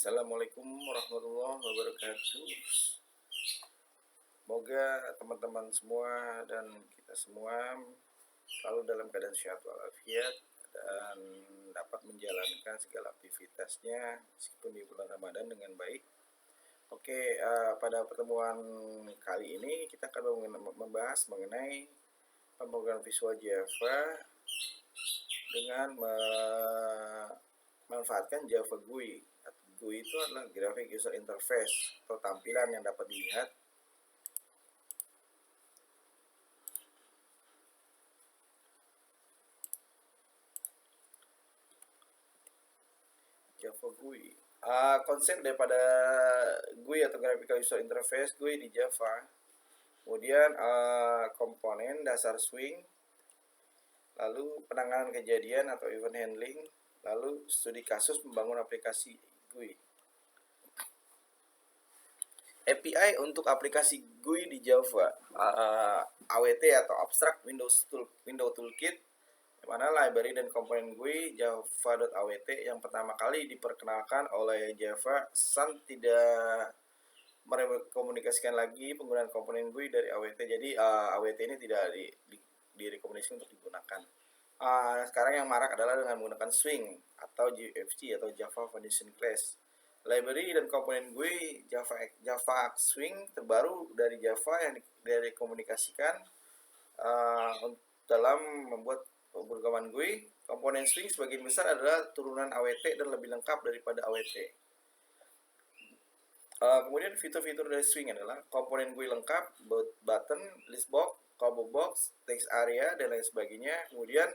Assalamualaikum warahmatullahi wabarakatuh. Semoga teman-teman semua dan kita semua selalu dalam keadaan sehat walafiat dan dapat menjalankan segala aktivitasnya meskipun di bulan Ramadan dengan baik. Oke, pada pertemuan kali ini kita akan membahas mengenai pemrograman visual Java dengan memanfaatkan Java GUI. GUI itu adalah Graphic User Interface atau tampilan yang dapat dilihat Java GUI. Konsep daripada GUI atau Graphical User Interface GUI di Java, kemudian komponen dasar swing, lalu penanganan kejadian atau event handling, lalu studi kasus membangun aplikasi GUI. API untuk aplikasi GUI di Java, AWT atau Abstract Window Toolkit, di mana library dan komponen GUI java.awt yang pertama kali diperkenalkan oleh Java Sun tidak merekomendasikan lagi penggunaan komponen GUI dari AWT. Jadi AWT ini tidak direkomendasikan untuk digunakan. Sekarang yang marak adalah dengan menggunakan Swing atau JFC atau Java Foundation Class. Library dan komponen GUI Java Swing terbaru dari Java yang direkomendasikan dalam membuat pemrograman GUI. Komponen Swing sebagian besar adalah turunan AWT dan lebih lengkap daripada AWT. Kemudian fitur-fitur dari Swing adalah komponen GUI lengkap, button, list box, combo box, text area, dan lain sebagainya. Kemudian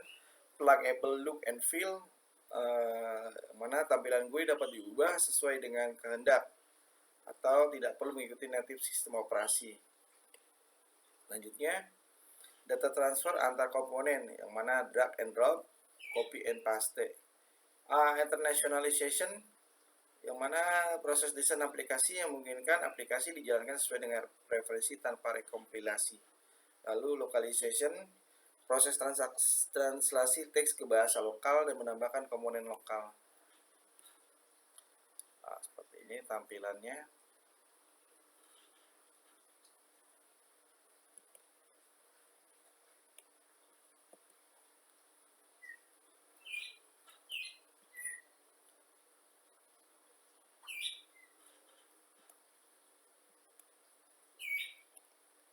pluggable look and feel, mana tampilan GUI dapat diubah sesuai dengan kehendak atau tidak perlu mengikuti native sistem operasi. Selanjutnya, data transfer antar komponen, yang mana drag and drop, copy and paste. Internationalization, yang mana proses desain aplikasi yang memungkinkan aplikasi dijalankan sesuai dengan preferensi tanpa rekompilasi. Lalu localization, proses translasi teks ke bahasa lokal dan menambahkan komponen lokal. Seperti ini tampilannya.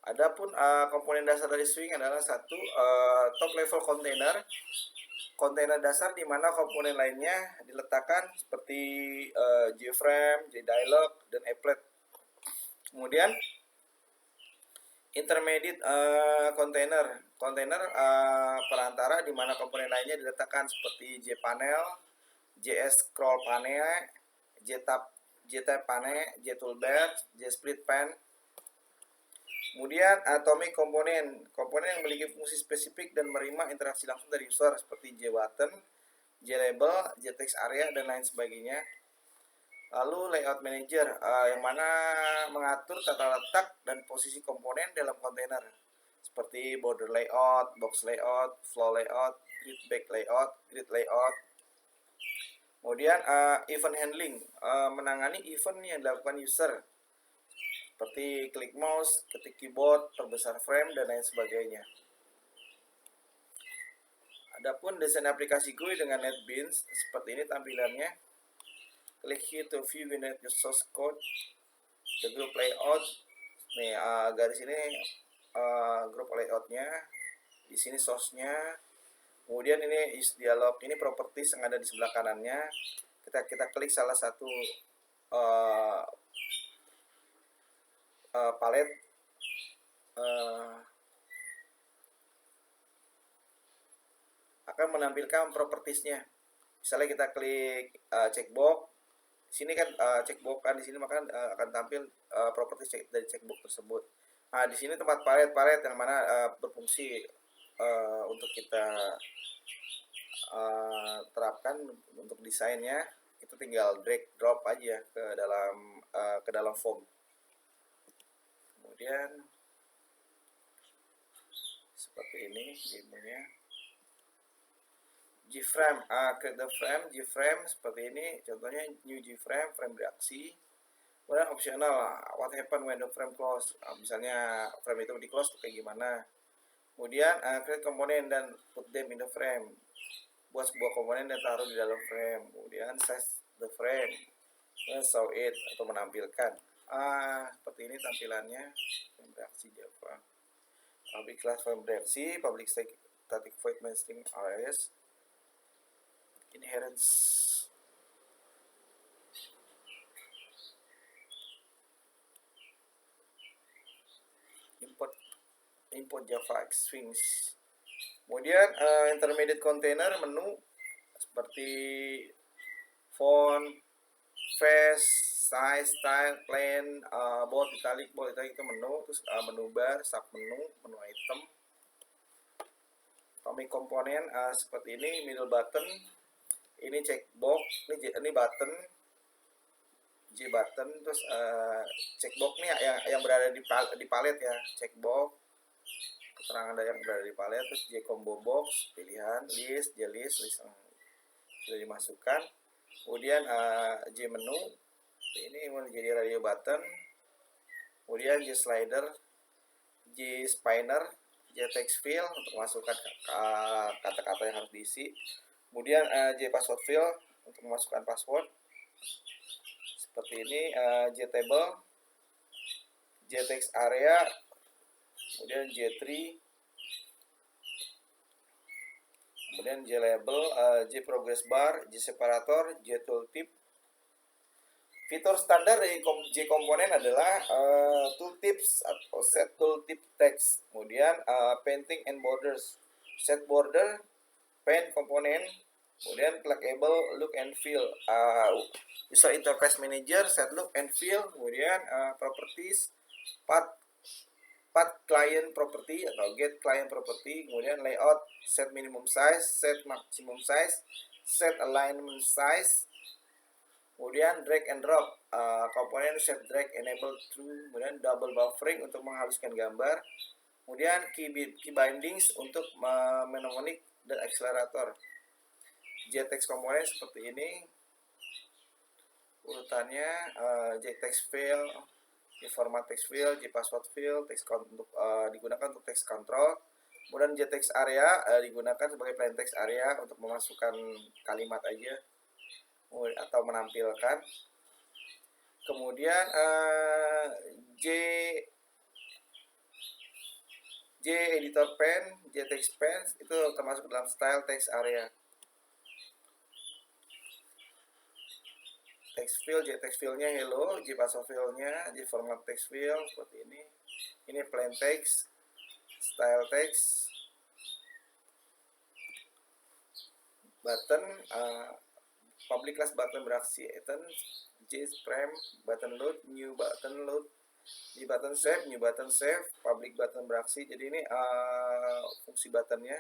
Adapun komponen dasar dari Swing adalah satu top level kontainer dasar di mana komponen lainnya diletakkan seperti JFrame, JDialog, dan applet. Kemudian intermediate kontainer perantara di mana komponen lainnya diletakkan seperti JPanel, JScroll Pane, JTab Pane, JToolbar, JSplitPan. Kemudian atomic komponen yang memiliki fungsi spesifik dan menerima interaksi langsung dari user seperti JButton, JLabel, JText area, dan lain sebagainya. Lalu layout manager, yang mana mengatur tata letak dan posisi komponen dalam kontainer seperti border layout, box layout, flow layout, grid back layout, grid layout. Kemudian event handling, menangani event yang dilakukan user seperti klik mouse, ketik keyboard, perbesar frame, dan lain sebagainya. Adapun desain aplikasi GUI dengan NetBeans, seperti ini tampilannya. Klik here to view unit source code, the group layout. Nih, garis ini group layoutnya, di sini source-nya. Kemudian ini is dialog, ini properties yang ada di sebelah kanannya. Kita klik salah satu palet, akan menampilkan propertiesnya. Misalnya kita klik checkbox, sini kan checkbox kan di sini, maka akan tampil properties dari checkbox tersebut. Nah, di sini tempat palet yang mana berfungsi untuk kita terapkan untuk desainnya. Itu tinggal drag drop aja ke dalam form. Kemudian seperti ini gamenya. G-frame, create the frame, G-frame seperti ini, contohnya new G-frame, frame beraksi. Kemudian optional, what happen when the frame close, misalnya frame itu di close kayak gimana. Kemudian create komponen dan put them in the frame, buat sebuah komponen dan taruh di dalam frame. Kemudian size the frame, show it atau menampilkan. Seperti ini tampilannya frame beraksi Java. Public class frame beraksi, public static void main string arrays. Inheritance, import Java strings. Kemudian intermediate container menu seperti font, face, size, style, plain, bold, italic itu menu. Terus menu bar, sub menu, menu item. Atomic komponen seperti ini, middle button, ini checkbox, ini button, J button, terus checkbox nih yang berada di palet ya, checkbox, keterangan yang berada di palet, terus J combo box, pilihan, list, J list sudah dimasukkan. Kemudian J menu, ini menjadi radio button, kemudian J slider, J spinner, J text field untuk masukkan kata-kata yang harus diisi. Kemudian J password field untuk memasukkan password. Seperti ini, J table, J text area, kemudian J tree, kemudian J label, J progress bar, J separator, J tooltip. Fitur standar dari J komponen adalah tooltips atau set tooltip text, kemudian painting and borders, set border, paint komponen, kemudian pluggable look and feel, user interface manager, set look and feel, kemudian properties, path client property atau get client property, kemudian layout, set minimum size, set maximum size, set alignment size, kemudian drag and drop, komponen set drag enable true, kemudian double buffering untuk menghaluskan gambar, kemudian key bindings untuk mnemonic dan accelerator. JText komponen seperti ini urutannya, JText field, format text field, JPassword field, text untuk digunakan untuk text control. Kemudian JText area digunakan sebagai plain text area untuk memasukkan kalimat aja atau menampilkan. Kemudian J editor pen, JText pen itu termasuk dalam style text area. Text field, JText fieldnya hello, JPassword fieldnya, JFormat text field seperti ini. Ini plain text, style text, button, public class button beraksi, item, JFrame, button load, new button load, di button save, new button save, public button beraksi. Jadi ini fungsi buttonnya.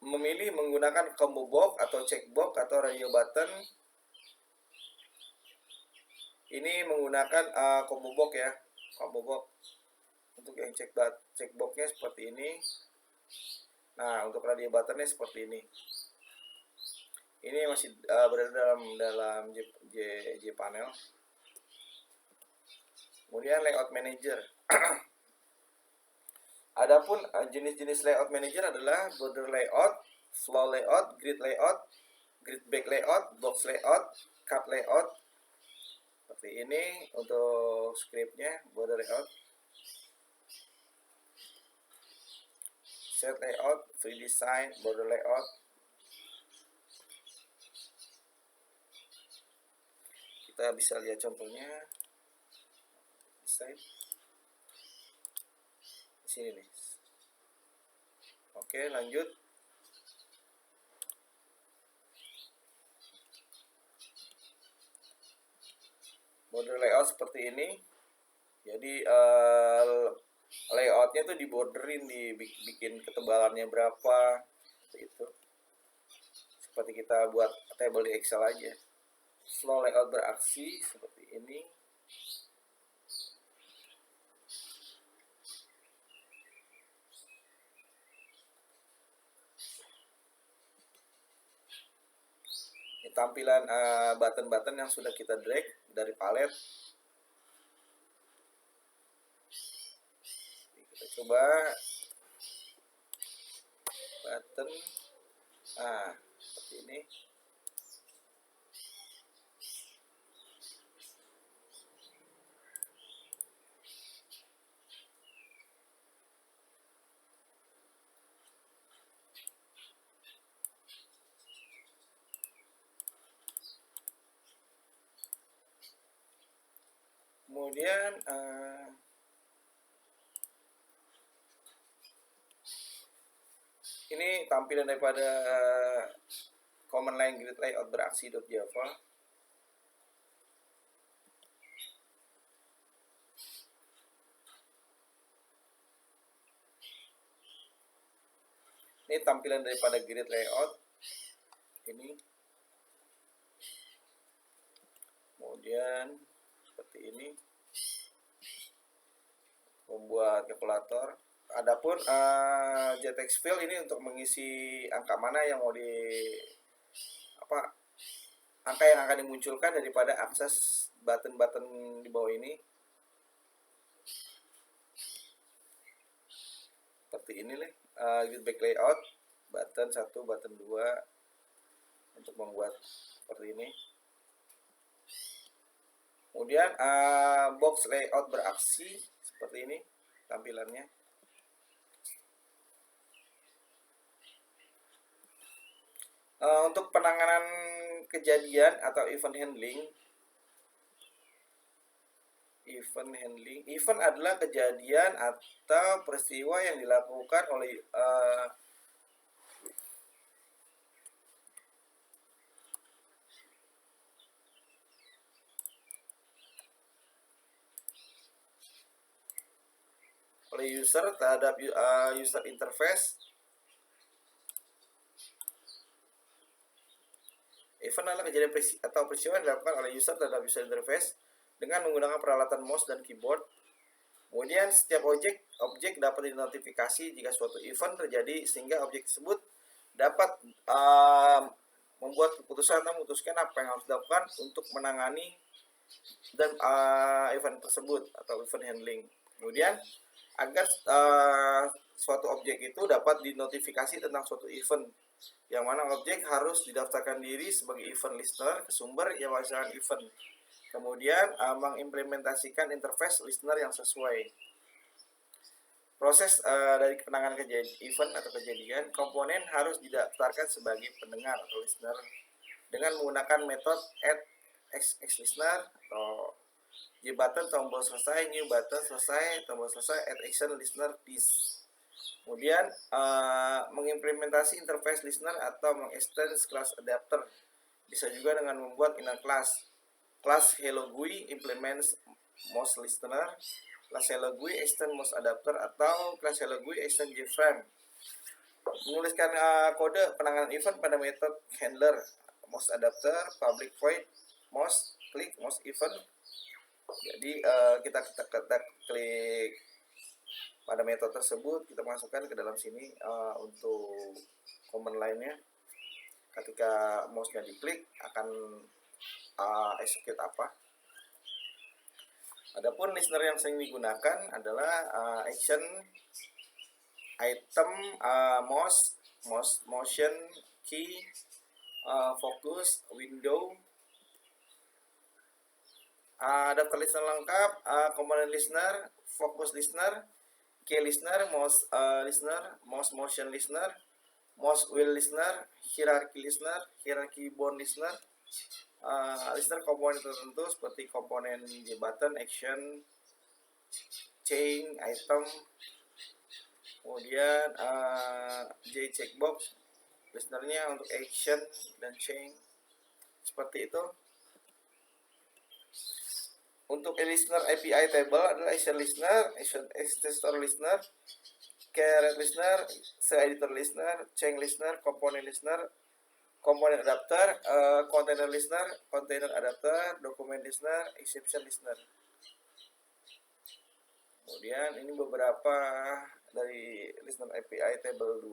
Memilih menggunakan combo box atau checkbox atau radio button. Ini menggunakan combo box ya, combo box. Untuk yang checkboxnya seperti ini. Nah, untuk radio buttonnya seperti ini. Ini masih berada dalam J panel. Kemudian layout manager. Adapun jenis-jenis layout manager adalah border layout, flow layout, grid back layout, box layout, cut layout. Seperti ini untuk scriptnya, border layout, set layout, free design, border layout. Kita bisa lihat contohnya. Design. Sini nih. Oke, lanjut. Border layout seperti ini. Jadi layoutnya tuh diborderin, dibikin ketebalannya berapa, itu. Seperti kita buat table di Excel aja. Flow layout beraksi seperti ini. tampilan button-button yang sudah kita drag dari palet. Kita coba button, seperti ini. Kemudian ini tampilan daripada command line grid layout beraksi.java. Ini tampilan daripada grid layout ini. Kemudian seperti ini, membuat kalkulator. Adapun JText field ini untuk mengisi angka mana yang mau angka yang akan dimunculkan daripada akses button-button di bawah ini. Seperti ini nih, grid back layout, button 1, button 2 untuk membuat seperti ini. Kemudian box layout beraksi seperti ini tampilannya. Untuk penanganan kejadian atau event handling, event adalah kejadian atau peristiwa yang dilakukan oleh user terhadap user interface. Event adalah kejadian atau peristiwa yang dilakukan oleh user terhadap user interface dengan menggunakan peralatan mouse dan keyboard. Kemudian setiap objek dapat dinotifikasi jika suatu event terjadi, sehingga objek tersebut dapat membuat keputusan atau memutuskan apa yang harus dilakukan untuk menangani dan event tersebut atau event handling. Kemudian agar suatu objek itu dapat dinotifikasi tentang suatu event, yang mana objek harus didaftarkan diri sebagai event listener ke sumber yang menghasilkan event. Kemudian mengimplementasikan interface listener yang sesuai. Proses dari penanganan event atau kejadian, komponen harus didaftarkan sebagai pendengar atau listener dengan menggunakan metode add xlistener atau button tombol selesai, new button selesai, tombol selesai, add action listener this. Kemudian mengimplementasi interface listener atau mengextend class adapter. Bisa juga dengan membuat inner class. Class Hello GUI implements mouse listener, class Hello GUI extend mouse adapter, atau class Hello GUI extend JFrame. Menuliskan kode penanganan event pada metode handler mouse adapter public void mouse click mouse event. Jadi kita klik pada metode tersebut, kita masukkan ke dalam sini untuk command line-nya. Ketika mouse-nya diklik akan execute apa. Adapun listener yang sering digunakan adalah action, item, mouse, motion, key, focus, window. Daftar listener lengkap, komponen listener, focus listener, key listener, mouse listener, mouse motion listener, mouse wheel listener, hierarchy listener, hierarchy bound listener, listener komponen tertentu seperti komponen button, action, chain, item, kemudian J checkbox listenernya untuk action dan chain, seperti itu. Untuk listener API table adalah action listener, action extensor listener, caret listener, editor listener, chain listener, komponen listener, komponen adapter, container listener, container adapter, document listener, exception listener. Kemudian ini beberapa dari listener API table 2.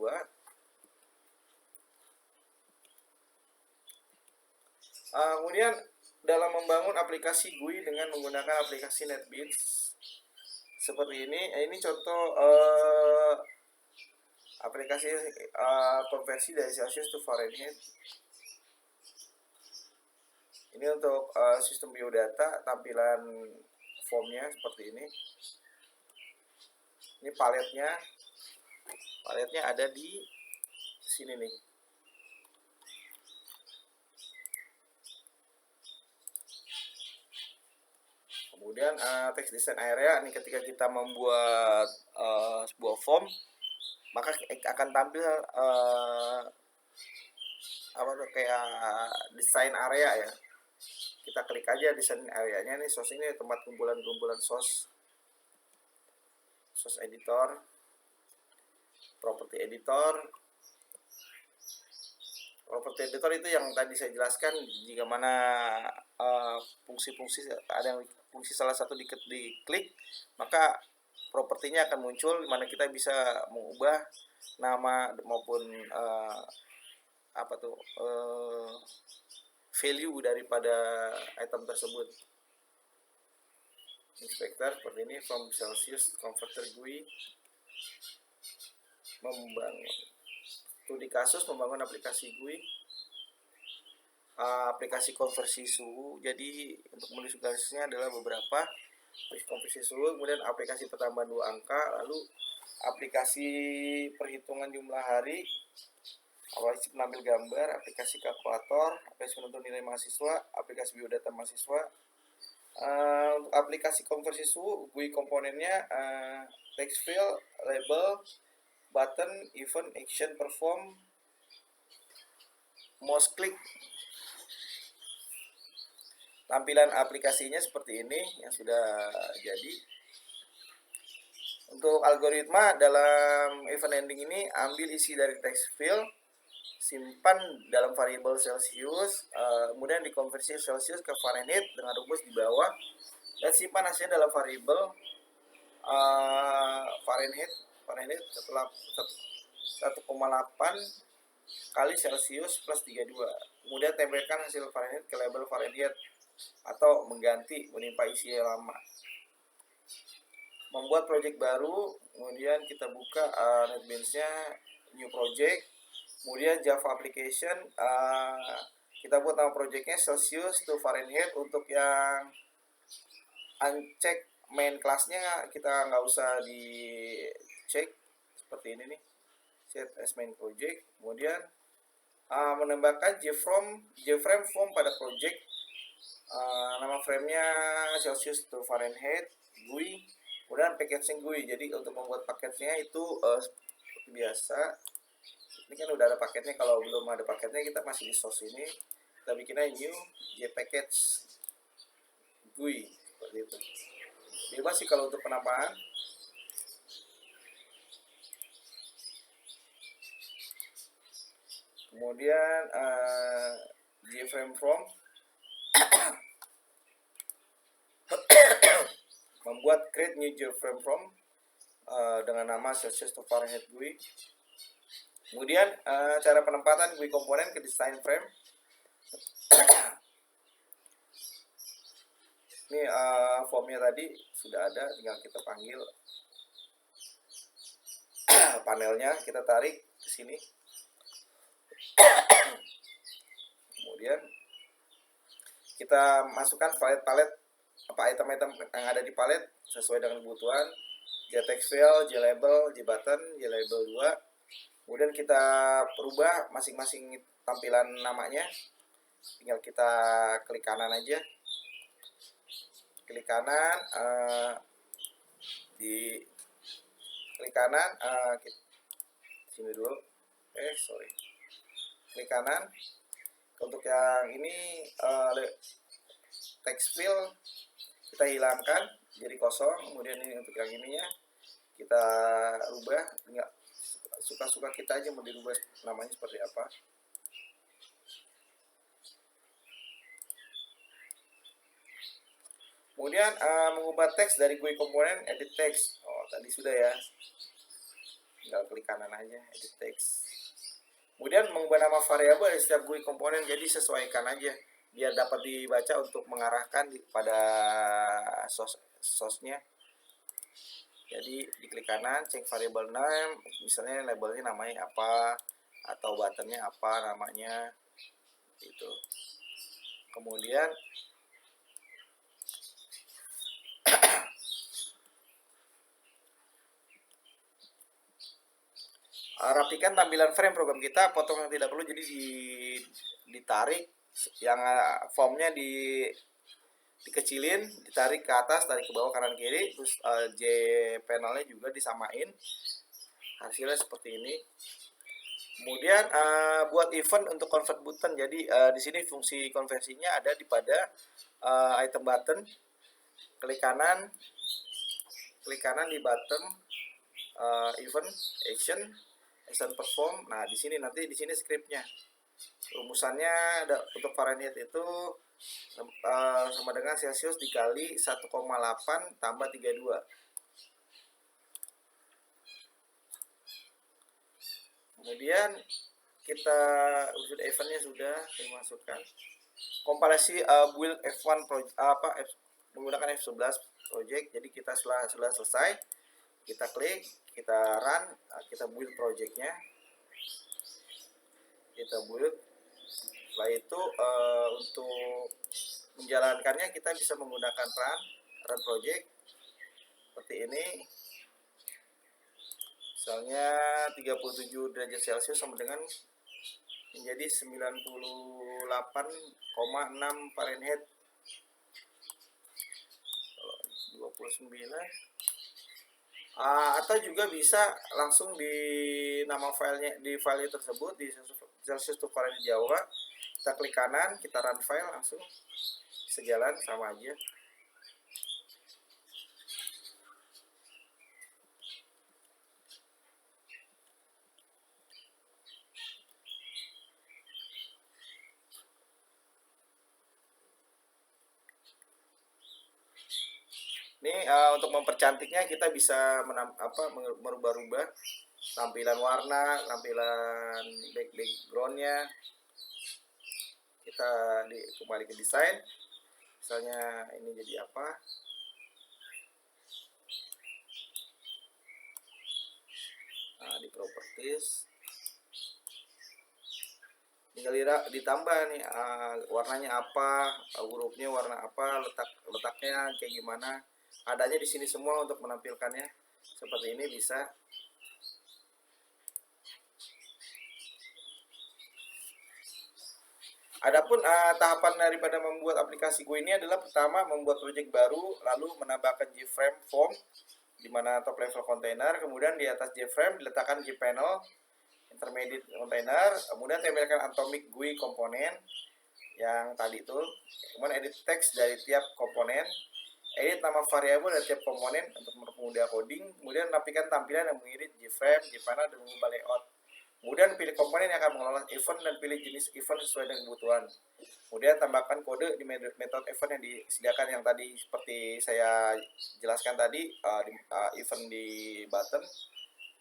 Kemudian dalam membangun aplikasi GUI dengan menggunakan aplikasi NetBeans seperti ini contoh aplikasi konversi dari Celsius to Fahrenheit. Ini untuk sistem biodata, tampilan formnya seperti ini. Ini paletnya ada di sini nih. Kemudian text design area ini ketika kita membuat sebuah form, maka akan tampil apa tuh, kayak desain area ya. Kita klik aja desain areanya nih, source ini tempat kumpulan source editor, property editor itu yang tadi saya jelaskan. Jika mana fungsi-fungsi ada yang fungsi salah satu diklik, maka propertinya akan muncul, dimana kita bisa mengubah nama maupun value daripada item tersebut. Inspector seperti ini, from Celsius converter GUI, membangun studi kasus, membangun aplikasi GUI, aplikasi konversi suhu. Jadi untuk modifikasinya adalah beberapa konversi suhu, kemudian aplikasi pertambahan 2 angka, lalu aplikasi perhitungan jumlah hari, aplikasi penampil gambar, aplikasi kalkulator, aplikasi penentu nilai mahasiswa, aplikasi biodata mahasiswa. Untuk aplikasi konversi suhu, GUI komponennya text field, label, button, event, action, perform, mouse click. Tampilan aplikasinya seperti ini yang sudah jadi. Untuk algoritma dalam event ending ini, ambil isi dari text field, simpan dalam variabel Celsius, kemudian dikonversi Celsius ke Fahrenheit dengan rumus di bawah, dan simpan hasilnya dalam variabel Fahrenheit setelah 1,8 kali Celsius plus 32. Kemudian tempelkan hasil Fahrenheit ke label Fahrenheit atau mengganti, menimpa isi yang lama. Membuat project baru, kemudian kita buka NetBeans-nya, new project, kemudian Java application, kita buat nama projectnya Celsius to Fahrenheit. Untuk yang uncheck main kelasnya kita nggak usah dicek, seperti ini nih, set as main project. Kemudian menambahkan JFrame form pada project, nama framenya Celsius to Fahrenheit GUI, kemudian packaging GUI. Jadi untuk membuat paketnya itu seperti biasa. Ini kan udah ada paketnya, kalau belum ada paketnya kita masih di source ini, kita bikinnya new jpackage GUI seperti itu. Bebas sih kalau untuk penampakan. Kemudian JFrame from membuat create new JFrame from dengan nama Celsius to Fahrenheit GUI. Kemudian cara penempatan GUI komponen ke design frame. Ini formnya tadi sudah ada, tinggal kita panggil panelnya, kita tarik ke sini. Kemudian kita masukkan palet item-item yang ada di palet sesuai dengan kebutuhan. JText field, JLabel, JButton, JLabel 2. Kemudian kita perubah masing-masing tampilan namanya. Tinggal kita klik kanan aja. Klik kanan, di klik kanan, sini dulu. Klik kanan. Untuk yang ini text field kita hilangkan jadi kosong. Kemudian ini untuk yang ininya kita rubah, tinggal suka-suka kita aja mau dirubah namanya seperti apa. Kemudian mengubah teks dari GUI komponen, edit text. Tadi sudah ya, tinggal klik kanan aja, edit text. Kemudian mengubah nama variabel dari setiap GUI komponen, jadi sesuaikan aja. biar dapat dibaca untuk mengarahkan pada source-nya. Jadi diklik kanan, cek variable name, misalnya labelnya namanya apa atau buttonnya apa namanya itu. Kemudian rapikan tampilan frame program kita, potong yang tidak perlu jadi ditarik, yang formnya dikecilin, ditarik ke atas, tarik ke bawah kanan kiri, terus J panelnya juga disamain, hasilnya seperti ini. Kemudian buat event untuk convert button, jadi di sini fungsi konversinya ada di pada item button, klik kanan di button event action perform. Nah di sini nanti di sini scriptnya, rumusannya untuk Fahrenheit itu sama dengan Celsius dikali 1,8 tambah 32. Kemudian kita sudah eventnya sudah dimasukkan. Kompilasi build F1 project menggunakan F11 project. Jadi kita setelah selesai, kita klik, kita run, kita build projectnya, kita build. Setelah itu untuk menjalankannya kita bisa menggunakan run project seperti ini. Misalnya 37 derajat Celcius sama dengan menjadi 98,6 Fahrenheit. 29. Atau juga bisa langsung di nama filenya, di file tersebut, di Celsius to Fahrenheit Jawa, kita klik kanan, kita run file, langsung sejalan, sama aja. Ini untuk mempercantiknya kita bisa merubah-rubah tampilan warna, tampilan backgroundnya. Kita kembali ke desain, misalnya ini jadi apa, di properties tinggal ditambah nih warnanya apa, hurufnya warna apa, letaknya kayak gimana, adanya di sini semua untuk menampilkannya seperti ini bisa. Adapun tahapan daripada membuat aplikasi GUI ini adalah pertama membuat project baru, lalu menambahkan JFrame form di mana top level container, kemudian di atas JFrame diletakkan JPanel intermediate container, kemudian tempelkan atomic GUI komponen yang tadi itu, kemudian edit text dari tiap komponen, edit nama variabel dari tiap komponen untuk mempermudah coding, kemudian rapikan tampilan yang mengirit JFrame, JPanel, dan mengubah layout. Kemudian pilih komponen yang akan mengelola event dan pilih jenis event sesuai dengan kebutuhan. Kemudian tambahkan kode di metode event yang disediakan yang tadi seperti saya jelaskan tadi, event di button,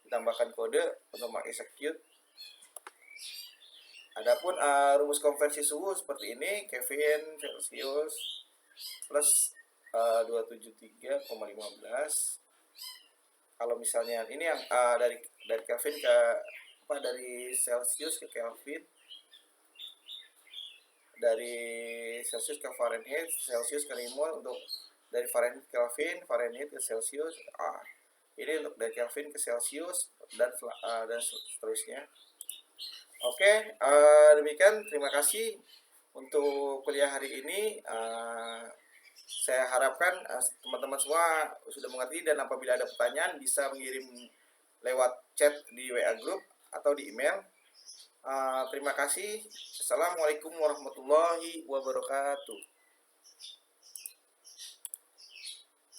ditambahkan kode untuk mengexecute. Adapun rumus konversi suhu seperti ini, Kelvin Celsius plus 273,15. Kalau misalnya ini yang dari Kelvin ke dari Celsius ke Kelvin, dari Celsius ke Fahrenheit, Celsius ke Rimol, untuk dari Fahrenheit ke Kelvin, Fahrenheit ke Celsius, ini untuk dari Kelvin ke Celsius, dan seterusnya. Oke, demikian, terima kasih untuk kuliah hari ini. Saya harapkan teman-teman semua sudah mengerti, dan apabila ada pertanyaan bisa mengirim lewat chat di WA Group atau di email. Terima kasih. Assalamualaikum warahmatullahi wabarakatuh.